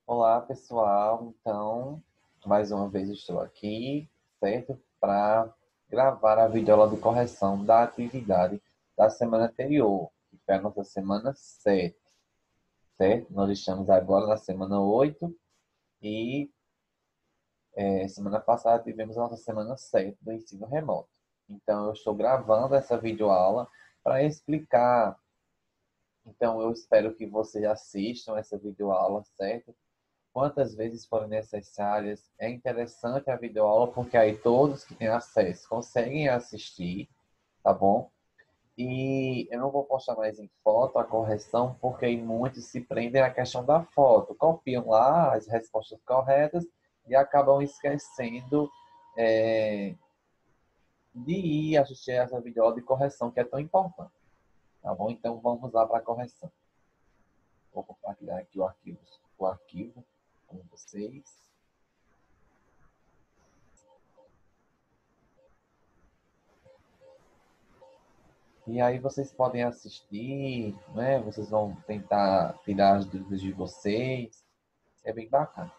Olá, pessoal. Então, mais uma vez estou aqui, certo? Para gravar a videoaula de correção da atividade da semana anterior, que foi a nossa semana 7, certo? Nós estamos agora na semana 8 e semana passada tivemos a nossa semana 7 do ensino remoto. Então, eu estou gravando essa videoaula para explicar. Então, eu espero que vocês assistam essa videoaula, certo? Quantas vezes forem necessárias. É interessante a videoaula porque aí todos que têm acesso conseguem assistir, tá bom? E eu não vou postar mais em foto a correção porque aí muitos se prendem à questão da foto, copiam lá as respostas corretas e acabam esquecendo é, de ir assistir essa videoaula de correção que é tão importante, tá bom? Então vamos lá para a correção. Vou compartilhar aqui o arquivo com vocês. E aí vocês podem assistir, né? Vocês vão tentar tirar as dúvidas de vocês. É bem bacana.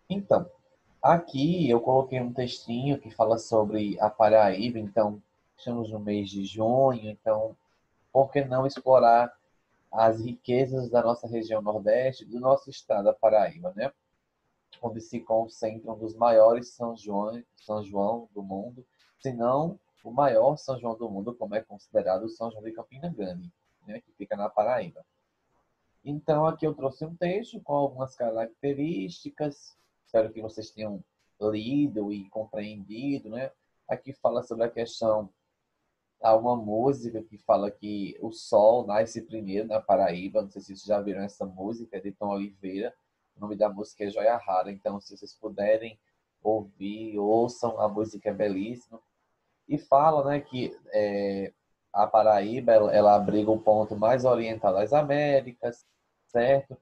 Então, aqui eu coloquei um textinho que fala sobre a Paraíba. Então, estamos no mês de junho. Então, por que não explorar as riquezas da nossa região Nordeste, do nosso estado, a Paraíba, né? Onde se concentra um dos maiores São João do mundo, se não o maior São João do mundo, como é considerado o São João de Campina Grande, né, que fica na Paraíba. Então, aqui eu trouxe um texto com algumas características, espero que vocês tenham lido e compreendido, né? Aqui fala sobre a questão, há uma música que fala que o sol nasce primeiro na Paraíba, não sei se vocês já viram essa música, é de Tom Oliveira, o nome da música é Joia Rara, então se vocês puderem ouvir, ouçam, a música é belíssima. E fala, né, que a Paraíba ela abriga o ponto mais oriental das Américas, certo?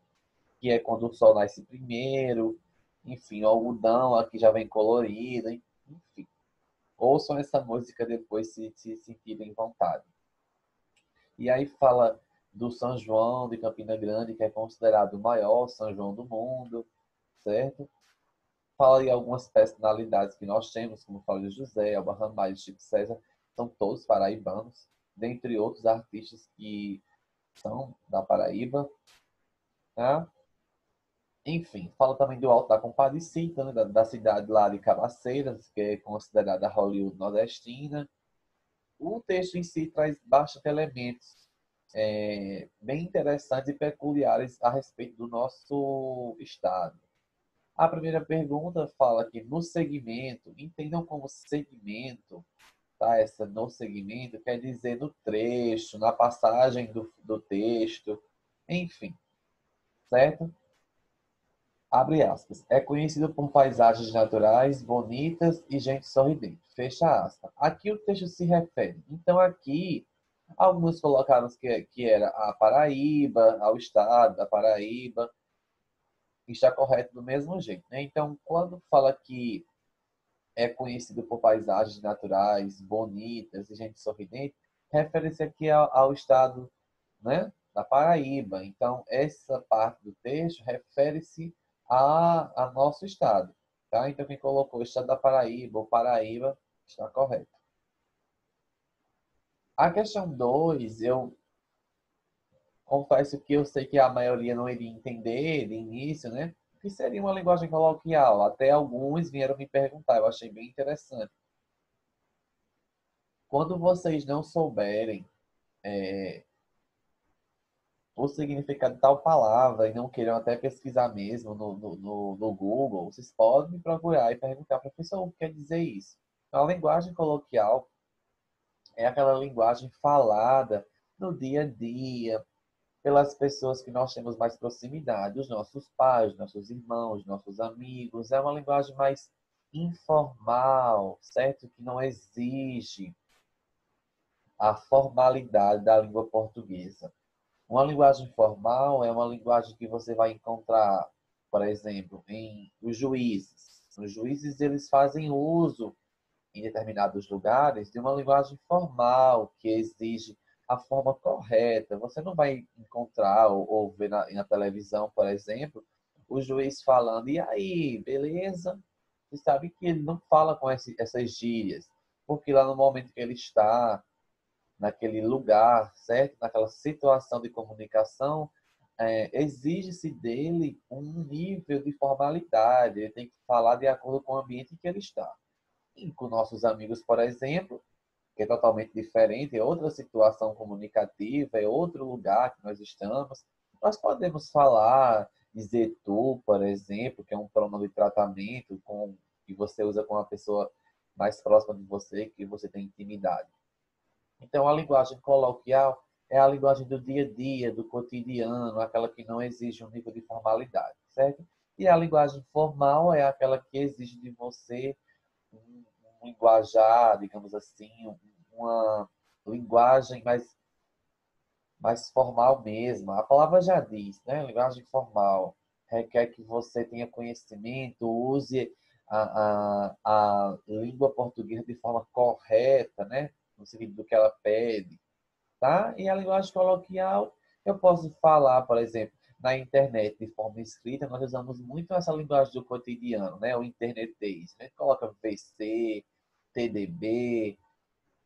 Que é quando o sol nasce primeiro, enfim, o algodão aqui já vem colorido, enfim. Ouçam essa música depois se sentirem vontade. E aí fala do São João de Campina Grande, que é considerado o maior São João do mundo, certo? Fala de algumas personalidades que nós temos, como Cláudio José, Elba Ramalho, Chico César, são todos paraibanos, dentre outros artistas que são da Paraíba, tá? Enfim, fala também do Alto da Compadecida, né, da cidade lá de Cabaceiras, que é considerada a Hollywood nordestina. O texto em si traz bastante elementos bem interessantes e peculiares a respeito do nosso estado. A primeira pergunta fala que no segmento, entendam como segmento, tá? Essa no segmento quer dizer no trecho, na passagem do texto, enfim, certo? Abre aspas. É conhecido por paisagens naturais bonitas e gente sorridente. Fecha aspas. Aqui o texto se refere. Então, aqui, alguns colocaram que era a Paraíba, ao estado da Paraíba. Está correto do mesmo jeito, né? Então, quando fala que é conhecido por paisagens naturais bonitas e gente sorridente, refere-se aqui ao estado, né, da Paraíba. Então, essa parte do texto refere-se a nosso estado. Tá? Então, quem colocou o estado da Paraíba ou Paraíba está correto. A questão 2 eu confesso que eu sei que a maioria não iria entender de início, né? Que seria uma linguagem coloquial. Até alguns vieram me perguntar, eu achei bem interessante. Quando vocês não souberem o significado de tal palavra e não queiram até pesquisar mesmo no Google, vocês podem me procurar e perguntar, professor, o que quer dizer isso? A linguagem coloquial é aquela linguagem falada no dia a dia, pelas pessoas que nós temos mais proximidade, os nossos pais, nossos irmãos, nossos amigos. É uma linguagem mais informal, certo? Que não exige a formalidade da língua portuguesa. Uma linguagem formal é uma linguagem que você vai encontrar, por exemplo, em os juízes. Os juízes eles fazem uso em determinados lugares de uma linguagem formal que exige a forma correta. Você não vai encontrar ou ver na televisão, por exemplo, o juiz falando, e aí, beleza? Você sabe que ele não fala com essas gírias, porque lá no momento que ele está, naquele lugar, certo? Naquela situação de comunicação, exige-se dele um nível de formalidade, ele tem que falar de acordo com o ambiente em que ele está. E com nossos amigos, por exemplo, que é totalmente diferente, é outra situação comunicativa, é outro lugar que nós estamos. Nós podemos falar, dizer tu, por exemplo, que é um pronome de tratamento que você usa com a pessoa mais próxima de você, que você tem intimidade. Então, a linguagem coloquial é a linguagem do dia a dia, do cotidiano, aquela que não exige um nível de formalidade, certo? E a linguagem formal é aquela que exige de você um linguajar, digamos assim, uma linguagem mais formal mesmo. A palavra já diz, né? Linguagem formal requer que você tenha conhecimento, use a língua portuguesa de forma correta, né? No sentido do que ela pede, tá? E a linguagem coloquial, eu posso falar, por exemplo, na internet de forma escrita, nós usamos muito essa linguagem do cotidiano, né? O internetês. A gente coloca VC, TDB,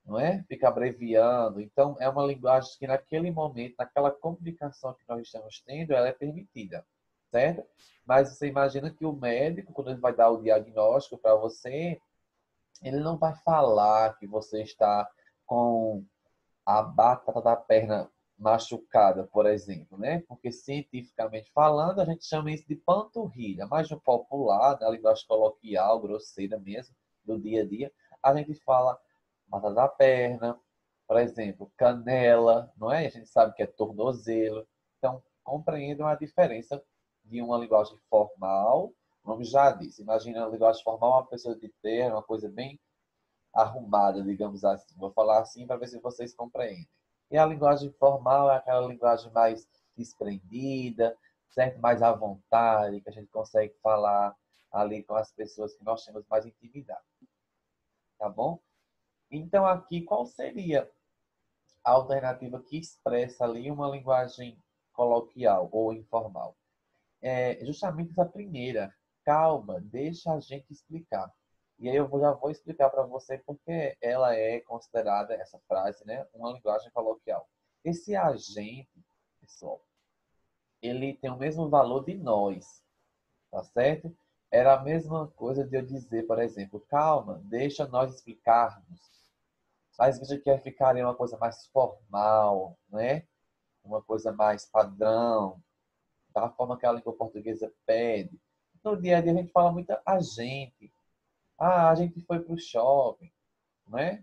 não é? Fica abreviando. Então, é uma linguagem que naquele momento, naquela comunicação que nós estamos tendo, ela é permitida, certo? Mas você imagina que o médico, quando ele vai dar o diagnóstico para você, ele não vai falar que você está com a batata da perna machucada, por exemplo, né? Porque cientificamente falando, a gente chama isso de panturrilha, mas no popular, na linguagem coloquial, grosseira mesmo, do dia a dia, a gente fala batata da perna, por exemplo, canela, não é? A gente sabe que é tornozelo. Então, compreendam a diferença de uma linguagem formal, o nome já disse. Imagina a linguagem formal, uma pessoa de terno, uma coisa bem arrumada, digamos assim. Vou falar assim para ver se vocês compreendem. E a linguagem formal é aquela linguagem mais desprendida, certo? Mais à vontade, que a gente consegue falar ali com as pessoas que nós temos mais intimidade. Tá bom? Então, aqui, qual seria a alternativa que expressa ali uma linguagem coloquial ou informal? É justamente essa primeira. Calma, deixa a gente explicar. E aí já vou explicar para você porque ela é considerada, essa frase, né, uma linguagem coloquial. Esse agente, pessoal, ele tem o mesmo valor de nós, tá certo? Era a mesma coisa de eu dizer, por exemplo, calma, deixa nós explicarmos. Mas veja que ficaria uma coisa mais formal, né? Uma coisa mais padrão, da forma que a língua portuguesa pede. No dia a dia a gente fala muito a gente. Ah, a gente foi para o shopping, né?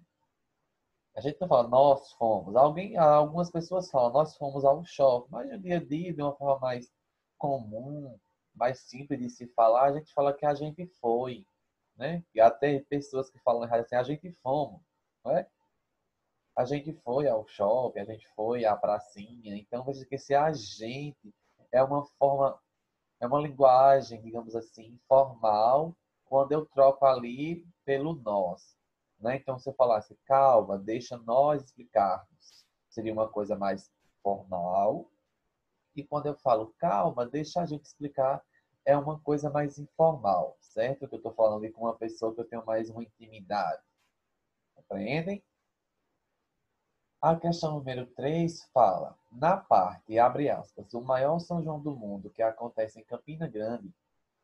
A gente não fala nós fomos. Algumas pessoas falam nós fomos ao shopping, mas no dia a dia, de uma forma mais comum, mais simples de se falar, a gente fala que a gente foi, né? E até pessoas que falam errado assim, a gente fomos, não é? A gente foi ao shopping, a gente foi à pracinha. Então, veja que esse agente é uma forma, é uma linguagem, digamos assim, formal, quando eu troco ali pelo nós, né? Então, se eu falasse, calma, deixa nós explicarmos, seria uma coisa mais formal. E quando eu falo, calma, deixa a gente explicar, é uma coisa mais informal, certo? Que eu estou falando ali com uma pessoa que eu tenho mais uma intimidade. Compreendem? A questão número 3 fala, na parte, abre aspas, o maior São João do mundo que acontece em Campina Grande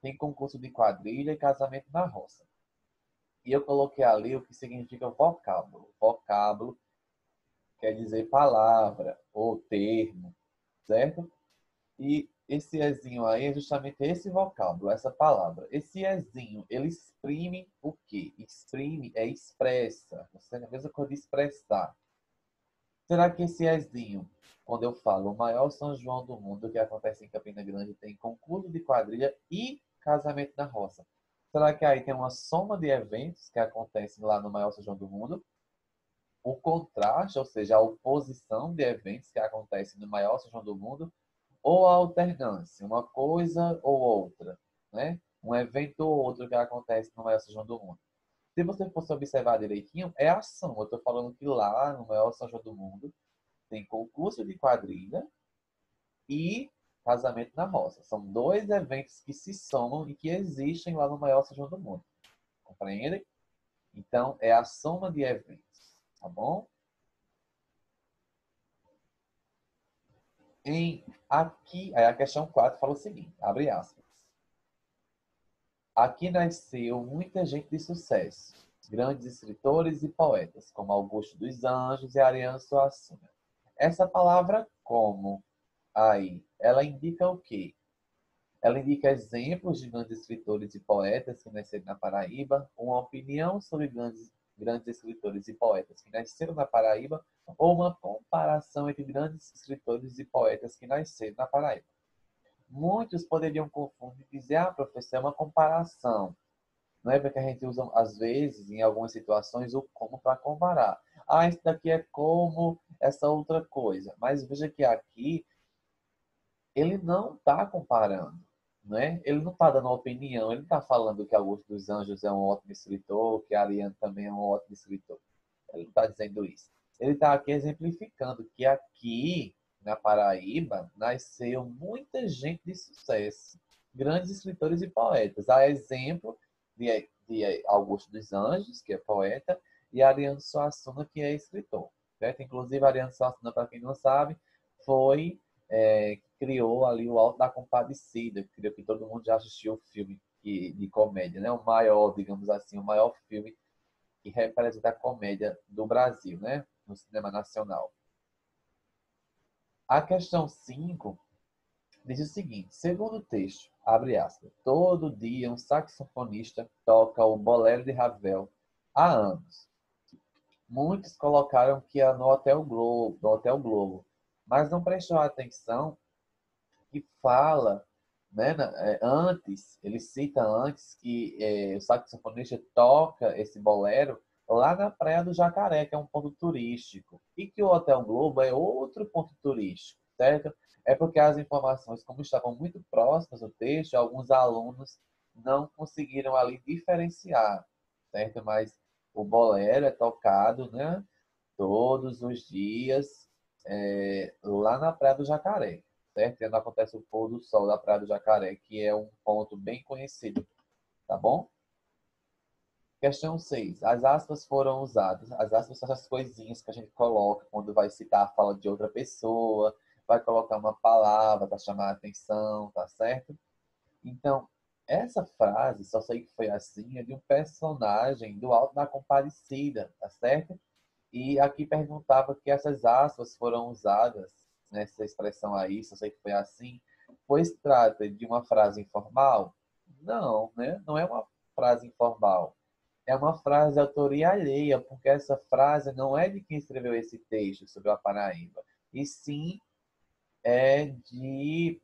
tem concurso de quadrilha e casamento na roça. E eu coloquei ali o que significa vocábulo. Vocábulo quer dizer palavra ou termo, certo? E esse ezinho aí é justamente esse vocábulo, essa palavra. Esse ezinho, ele exprime o quê? Exprime é expressa. Você é a mesma coisa de expressar. Será que esse ezinho, quando eu falo o maior São João do mundo que acontece em Campina Grande, tem concurso de quadrilha e casamento na roça? Será que aí tem uma soma de eventos que acontecem lá no maior São João do mundo? O contraste, ou seja, a oposição de eventos que acontecem no maior São João do mundo? Ou a alternância, uma coisa ou outra, né? Um evento ou outro que acontece no maior São João do mundo. Se você fosse observar direitinho, é ação. Eu estou falando que lá no maior São João do mundo tem concurso de quadrilha e casamento na roça. São dois eventos que se somam e que existem lá no maior São João do mundo. Compreendem? Então, é a soma de eventos, tá bom? Aqui, aí a questão 4 fala o seguinte, abre aspas. Aqui nasceu muita gente de sucesso, grandes escritores e poetas, como Augusto dos Anjos e Ariano Suassuna. Essa palavra como aí, ela indica o quê? Ela indica exemplos de grandes escritores e poetas que nasceram na Paraíba, uma opinião sobre grandes escritores e poetas que nasceram na Paraíba, ou uma comparação entre grandes escritores e poetas que nasceram na Paraíba. Muitos poderiam confundir e dizer, professor, é uma comparação. Não é porque a gente usa, às vezes, em algumas situações, o como para comparar. Isso daqui é como essa outra coisa. Mas veja que aqui ele não está comparando, né? Ele não está dando opinião, ele está falando que Augusto dos Anjos é um ótimo escritor, que Ariano também é um ótimo escritor. Ele não está dizendo isso. Ele está aqui exemplificando que aqui na Paraíba nasceu muita gente de sucesso, grandes escritores e poetas. A exemplo de Augusto dos Anjos, que é poeta, e Ariano Suassuna, que é escritor. Certo? Inclusive, Ariano Suassuna, para quem não sabe, foi criou ali o Alto da Compadecida. Creio que todo mundo já assistiu o filme de comédia, né? O maior, digamos assim, o maior filme que representa a comédia do Brasil, né? No cinema nacional. A questão 5 diz o seguinte, segundo o texto, abre aspas, todo dia um saxofonista toca o Bolero de Ravel há anos. Muitos colocaram que é no Hotel Globo, mas não prestou atenção que fala, né, antes, ele cita antes que o saxofonista toca esse bolero lá na Praia do Jacaré, que é um ponto turístico, e que o Hotel Globo é outro ponto turístico, certo? É porque as informações, como estavam muito próximas do texto, alguns alunos não conseguiram ali diferenciar, certo? Mas o bolero é tocado, né, todos os dias lá na Praia do Jacaré, certo? E onde acontece o pôr do sol da Praia do Jacaré, que é um ponto bem conhecido, tá bom? Questão 6. As aspas foram usadas. As aspas são essas coisinhas que a gente coloca quando vai citar a fala de outra pessoa, vai colocar uma palavra para chamar a atenção, tá certo? Então, essa frase, só sei que foi assim, é de um personagem do Alto da Compadecida, tá certo? E aqui perguntava que essas aspas foram usadas nessa expressão aí, só sei que foi assim, pois trata de uma frase informal? Não, né? Não é uma frase informal. É uma frase de autoria alheia, porque essa frase não é de quem escreveu esse texto sobre a Paraíba, e sim é de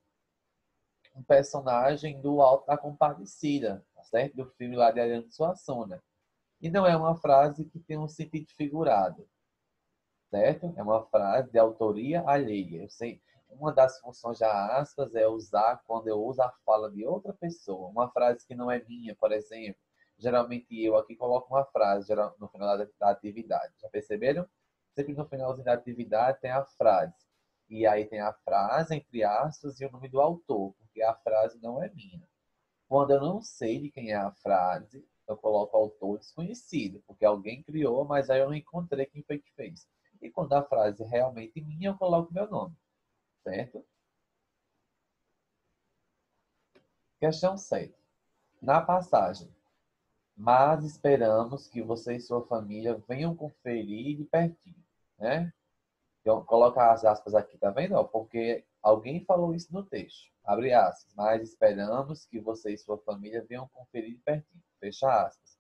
um personagem do Alto da Compadecida, tá certo? Do filme lá de Ariano Suassuna. E não é uma frase que tem um sentido figurado, certo? É uma frase de autoria alheia. Eu sei, uma das funções da aspas é usar quando eu uso a fala de outra pessoa. Uma frase que não é minha, por exemplo. Geralmente eu aqui coloco uma frase no final da atividade. Já perceberam? Sempre no finalzinho da atividade tem a frase. E aí tem a frase, entre aspas, e o nome do autor, porque a frase não é minha. Quando eu não sei de quem é a frase, eu coloco autor desconhecido, porque alguém criou, mas aí eu não encontrei quem foi que fez. E quando a frase é realmente minha, eu coloco meu nome, certo? Questão 7. Na passagem, mas esperamos que você e sua família venham conferir de pertinho, né? Então, coloca as aspas aqui, tá vendo? Porque alguém falou isso no texto. Abre aspas. Mas esperamos que você e sua família venham conferir de pertinho. Fecha aspas.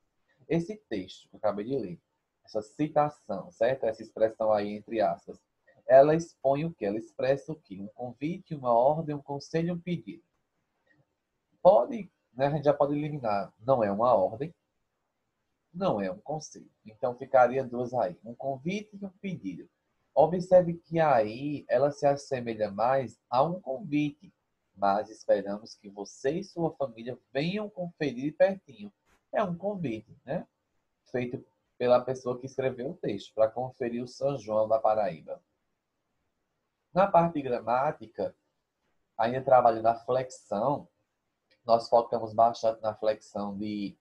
Esse texto que eu acabei de ler, essa citação, certo? Essa expressão aí, entre aspas, ela expõe o quê? Ela expressa o quê? Um convite, uma ordem, um conselho, um pedido. Pode, né? A gente já pode eliminar. Não é uma ordem, não é um conselho. Então ficaria duas aí. Um convite e um pedido. Observe que aí ela se assemelha mais a um convite, mas esperamos que você e sua família venham conferir pertinho. É um convite, né? Feito pela pessoa que escreveu o texto, para conferir o São João da Paraíba. Na parte de gramática, ainda trabalhando na flexão, nós focamos bastante na flexão de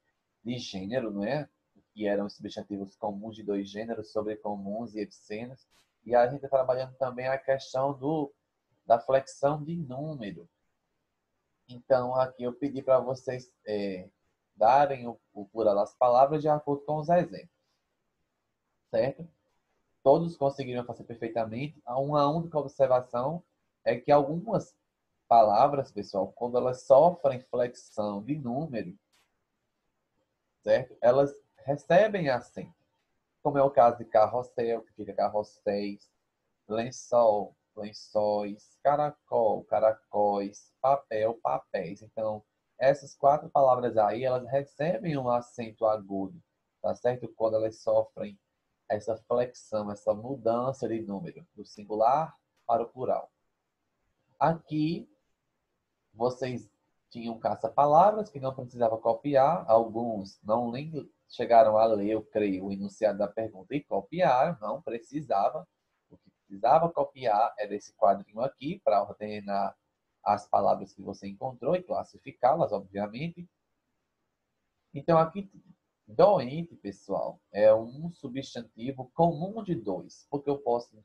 gênero, não é? Que eram os substantivos comuns de dois gêneros, sobrecomuns e epicênios. E a gente está trabalhando também a questão da flexão de número. Então, aqui eu pedi para vocês darem o plural das palavras de acordo com os exemplos, certo? Todos conseguiram fazer perfeitamente. Uma única observação é que algumas palavras, pessoal, quando elas sofrem flexão de número, certo? Elas recebem acento, como é o caso de carrossel, que fica carrosséis, lençol, lençóis, caracol, caracóis, papel, papéis. Então, essas quatro palavras aí, elas recebem um acento agudo, tá certo? Quando elas sofrem essa flexão, essa mudança de número, do singular para o plural. Aqui, vocês tinham caça-palavras que não precisava copiar, alguns não nem chegaram a ler, eu creio, o enunciado da pergunta e copiaram, não precisava. O que precisava copiar era esse quadrinho aqui para ordenar as palavras que você encontrou e classificá-las, obviamente. Então, aqui, doente, pessoal, é um substantivo comum de dois, porque eu posso.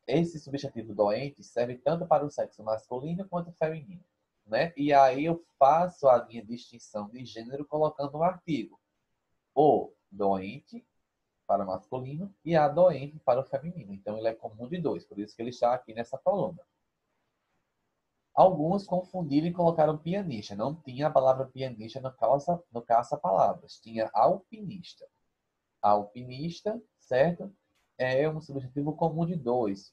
Esse substantivo doente serve tanto para o sexo masculino quanto feminino, né? E aí eu faço a minha distinção de gênero colocando um artigo. O doente para o masculino e a doente para o feminino. Então ele é comum de dois, por isso que ele está aqui nessa coluna. Alguns confundiram e colocaram pianista. Não tinha a palavra pianista no caça-palavras. Tinha alpinista. Alpinista, certo? É um substantivo comum de dois,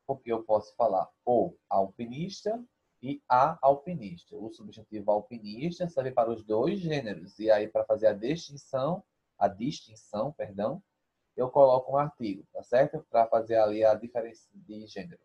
porque eu posso falar o alpinista e a alpinista. O substantivo alpinista serve para os dois gêneros. E aí, para fazer a distinção, perdão, eu coloco um artigo, tá certo? Para fazer ali a diferença de gênero.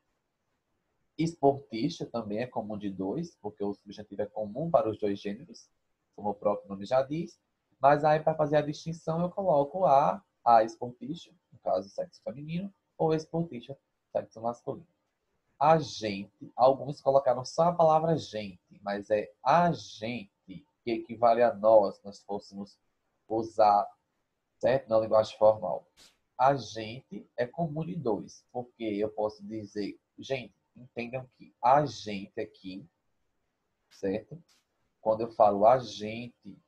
Esportista também é comum de dois, porque o substantivo é comum para os dois gêneros, como o próprio nome já diz. Mas aí, para fazer a distinção, eu coloco a esportista, no caso, sexo feminino, ou esportista, sexo masculino. A gente, alguns colocaram só a palavra gente, mas é a gente, que equivale a nós fôssemos usar, certo? Na linguagem formal. A gente é comum de dois, porque eu posso dizer, gente, entendam que a gente aqui, certo? Quando eu falo a gente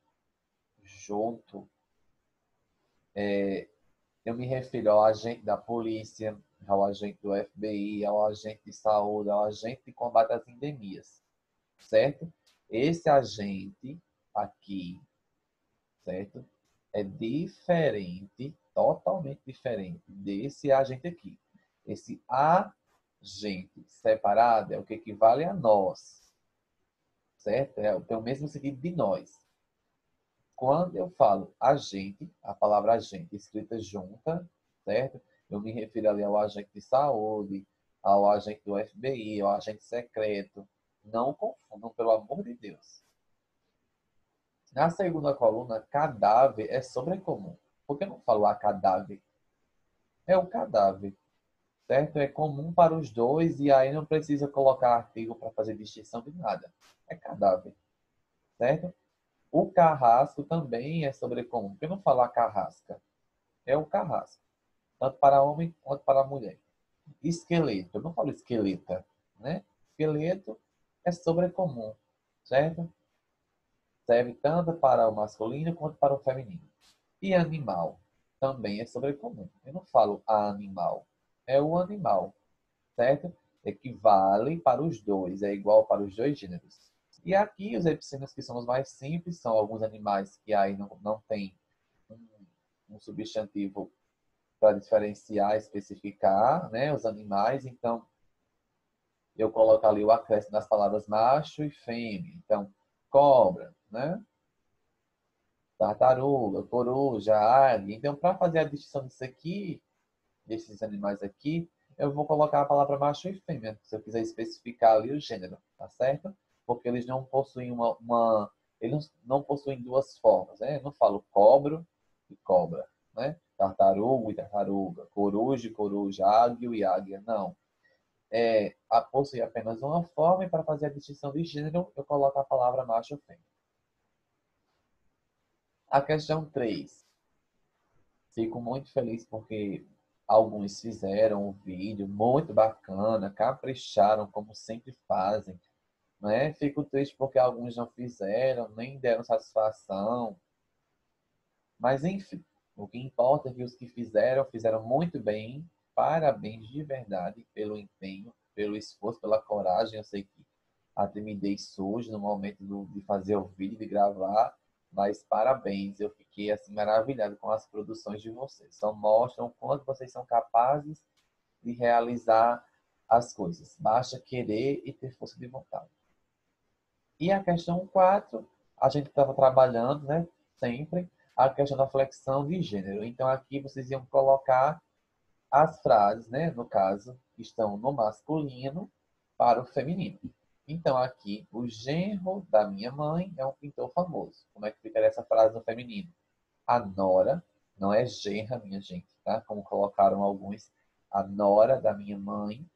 junto, eu me refiro ao agente da polícia, ao agente do FBI, ao agente de saúde, ao agente de combate às endemias, certo? Esse agente aqui, certo? É diferente, totalmente diferente desse agente aqui. Esse agente separado é o que equivale a nós, certo? Tem o mesmo sentido de nós. Quando eu falo agente, a palavra agente escrita junta, certo? Eu me refiro ali ao agente de saúde, ao agente do FBI, ao agente secreto. Não confundam, pelo amor de Deus. Na segunda coluna, cadáver é sobrecomum. Por que eu não falo a cadáver? É o cadáver, certo? É comum para os dois e aí não precisa colocar artigo para fazer distinção de nada. É cadáver, certo? O carrasco também é sobrecomum. Por que não falar carrasca? É o carrasco, tanto para homem quanto para mulher. Esqueleto, eu não falo esqueleta, né? Esqueleto é sobrecomum, certo? Serve tanto para o masculino quanto para o feminino. E animal também é sobrecomum. Eu não falo animal, é o animal, certo? Equivale para os dois, é igual para os dois gêneros. E aqui os epicênios que são os mais simples são alguns animais que aí não tem um substantivo para diferenciar, especificar, né, os animais. Então, eu coloco ali o acréscimo das palavras macho e fêmea. Então, cobra, né? Tartaruga, coruja, águia. Então, para fazer a distinção disso aqui, desses animais aqui, eu vou colocar a palavra macho e fêmea, se eu quiser especificar ali o gênero, tá certo? Porque eles não possuem eles não possuem duas formas, né? Eu não falo cobro e cobra, né? Tartaruga e tartaruga, coruja e coruja, águia e águia, não. possui apenas uma forma e para fazer a distinção de gênero, eu coloco a palavra macho ou fêmea. A questão 3. Fico muito feliz porque alguns fizeram um vídeo muito bacana, capricharam como sempre fazem, né? Fico triste porque alguns não fizeram, nem deram satisfação. Mas enfim, o que importa é que os que fizeram, fizeram muito bem. Parabéns de verdade pelo empenho, pelo esforço, pela coragem. Eu sei que a timidez surge no momento de fazer o vídeo, de gravar, mas parabéns. Eu fiquei assim maravilhado com as produções de vocês. Só mostram o quanto vocês são capazes de realizar as coisas. Basta querer e ter força de vontade. E a questão 4, a gente estava trabalhando, né, sempre, a questão da flexão de gênero. Então, aqui vocês iam colocar as frases, né, no caso, que estão no masculino para o feminino. Então, aqui, o genro da minha mãe é um pintor famoso. Como é que ficaria essa frase no feminino? A nora, não é genra, minha gente, tá? Como colocaram alguns, a nora da minha mãe,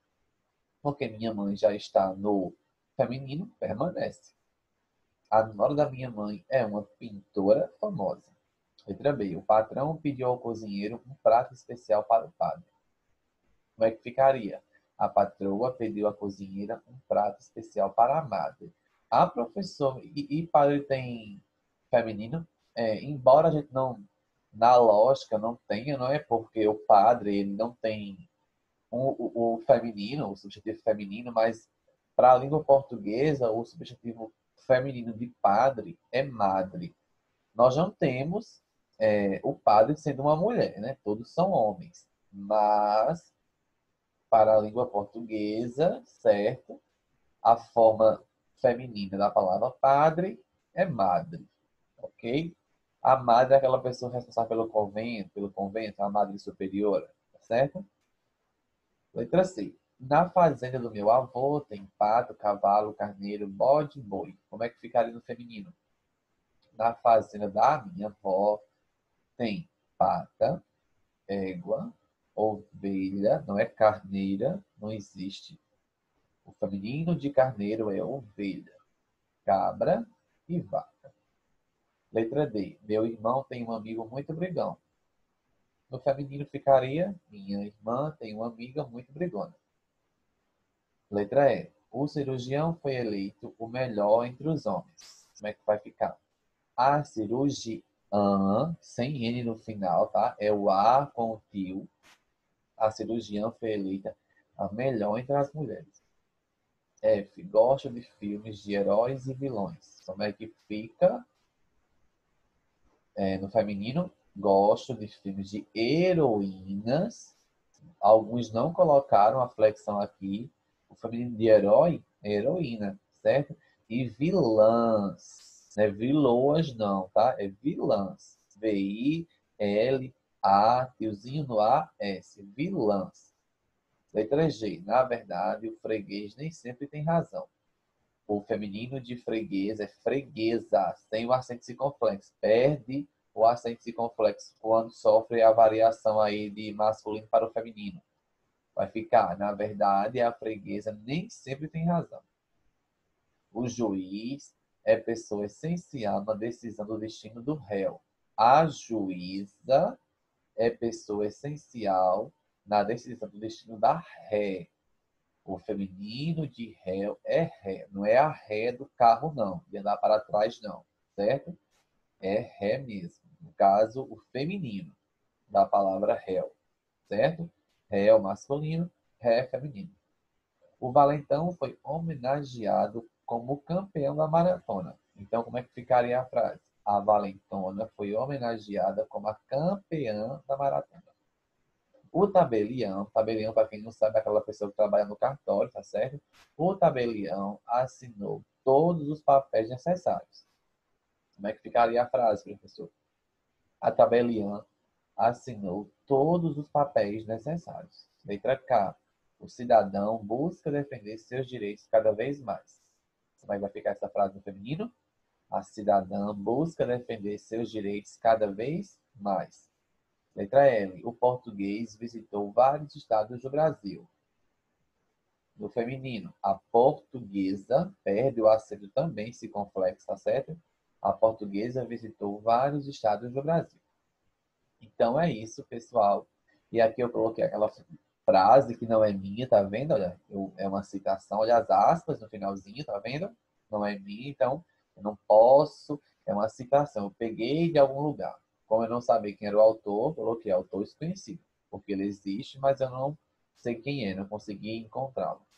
porque minha mãe já está no feminino, permanece. A nora da minha mãe é uma pintora famosa. Letra B. O patrão pediu ao cozinheiro um prato especial para o padre. Como é que ficaria? A patroa pediu à cozinheira um prato especial para a madre. A professora e padre tem feminino? Embora a gente não, na lógica, não tenha, não é porque o padre ele não tem o feminino, o substantivo feminino, mas para a língua portuguesa, o substantivo feminino de padre é madre. Nós não temos o padre sendo uma mulher, né? Todos são homens. Mas, para a língua portuguesa, certo? A forma feminina da palavra padre é madre, ok? A madre é aquela pessoa responsável pelo convento, a madre superiora, tá certo? Letra C. Na fazenda do meu avô tem pato, cavalo, carneiro, bode, boi. Como é que ficaria no feminino? Na fazenda da minha avó tem pata, égua, ovelha, não é carneira, não existe. O feminino de carneiro é ovelha, cabra e vaca. Letra D. Meu irmão tem um amigo muito brigão. No feminino ficaria minha irmã tem uma amiga muito brigona. Letra E. O cirurgião foi eleito o melhor entre os homens. Como é que vai ficar? A cirurgiã, sem N no final, tá? É o A com o tio. A cirurgiã foi eleita a melhor entre as mulheres. F. Gosto de filmes de heróis e vilões. Como é que fica? No feminino, gosto de filmes de heroínas. Alguns não colocaram a flexão aqui. O feminino de herói é heroína, certo? E vilãs. Não é vilões, não, tá? É vilãs. V-I-L-A, tiozinho no A, S. Vilãs. Letra G. Na verdade, o freguês nem sempre tem razão. O feminino de freguês é freguesa, sem o acento circunflexo. Perde o acento circunflexo quando sofre a variação aí de masculino para o feminino. Vai ficar, na verdade, a freguesa nem sempre tem razão. O juiz é pessoa essencial na decisão do destino do réu. A juíza é pessoa essencial na decisão do destino da ré. O feminino de réu é ré. Não é a ré do carro, não. De andar para trás, não. Certo? É ré mesmo. No caso, o feminino da palavra réu. Certo? Réu masculino, ré feminino. O valentão foi homenageado como campeão da maratona. Então, como é que ficaria a frase? A valentona foi homenageada como a campeã da maratona. O tabelião, para quem não sabe, é aquela pessoa que trabalha no cartório, tá certo? O tabelião assinou todos os papéis necessários. Como é que ficaria a frase, professor? A tabeliã assinou todos os papéis necessários. Letra K. O cidadão busca defender seus direitos cada vez mais. Como é que vai ficar essa frase no feminino? A cidadã busca defender seus direitos cada vez mais. Letra L. O português visitou vários estados do Brasil. No feminino, a portuguesa perde o acento também, circunflexo, tá certo? A portuguesa visitou vários estados do Brasil. Então é isso, pessoal. E aqui eu coloquei aquela frase que não é minha, tá vendo? Olha, é uma citação, olha as aspas no finalzinho, tá vendo? Não é minha, então eu não posso, é uma citação. Eu peguei de algum lugar. Como eu não sabia quem era o autor, coloquei autor desconhecido, porque ele existe, mas eu não sei quem é, não consegui encontrá-lo.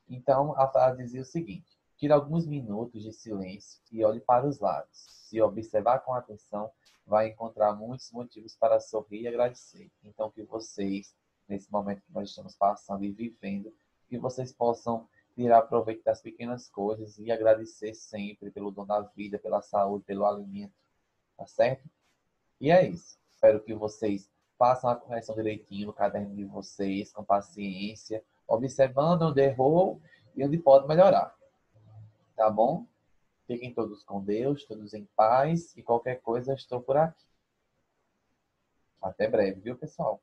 Então, a frase dizia o seguinte: tire alguns minutos de silêncio e olhe para os lados. Se observar com atenção, vai encontrar muitos motivos para sorrir e agradecer. Então, que vocês, nesse momento que nós estamos passando e vivendo, que vocês possam tirar proveito das pequenas coisas e agradecer sempre pelo dom da vida, pela saúde, pelo alimento, tá certo? E é isso. Espero que vocês façam a correção direitinho no caderno de vocês, com paciência, observando onde errou e onde pode melhorar. Tá bom? Fiquem todos com Deus, todos em paz e qualquer coisa estou por aqui. Até breve, viu, pessoal?